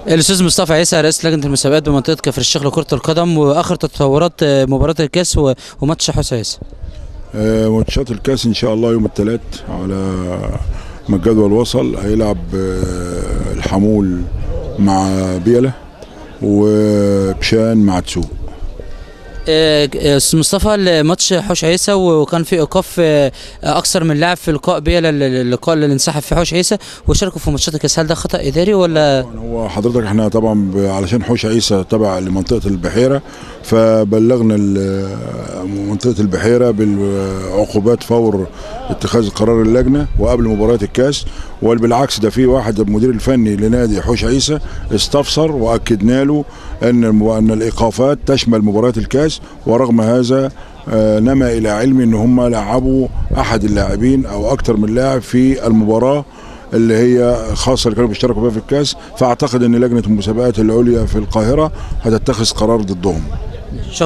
الاستاذ مصطفى عيسى رئيس لجنه المسابقات بمنطقه كفر الشيخ لكره القدم، واخر تطورات مباراه الكاس وماتش حوش عيسى. ماتشات الكاس ان شاء الله يوم الثلاث على ما الجدول وصل. هيلعب الحمول مع بيله وبشان مع تسوق. استاذ مصطفى، الماتش حوش عيسى وكان في ايقاف اكثر من لاعب في لقاء بيلا، اللقاء اللي انسحب في حوش عيسى وشاركوا في ماتشات الكاس، هل ده خطا اداري ولا؟ هو حضرتك احنا طبعا علشان حوش عيسى تبع لمنطقه البحيره، فبلغنا منطقه البحيره بالعقوبات فور اتخاذ قرار اللجنه وقبل مباراه الكاس. وبالعكس ده في واحد المدير الفني لنادي حوش عيسى استفسر واكدنا له ان الايقافات تشمل مباراه الكاس، ورغم هذا نما الى علمي ان هم لعبوا احد اللاعبين او اكثر من لاعب في المباراه اللي هي خاصه اللي كانوا بيشتركوا فيها في الكاس. فاعتقد ان لجنه المسابقات العليا في القاهره هتتخذ قرار ضدهم.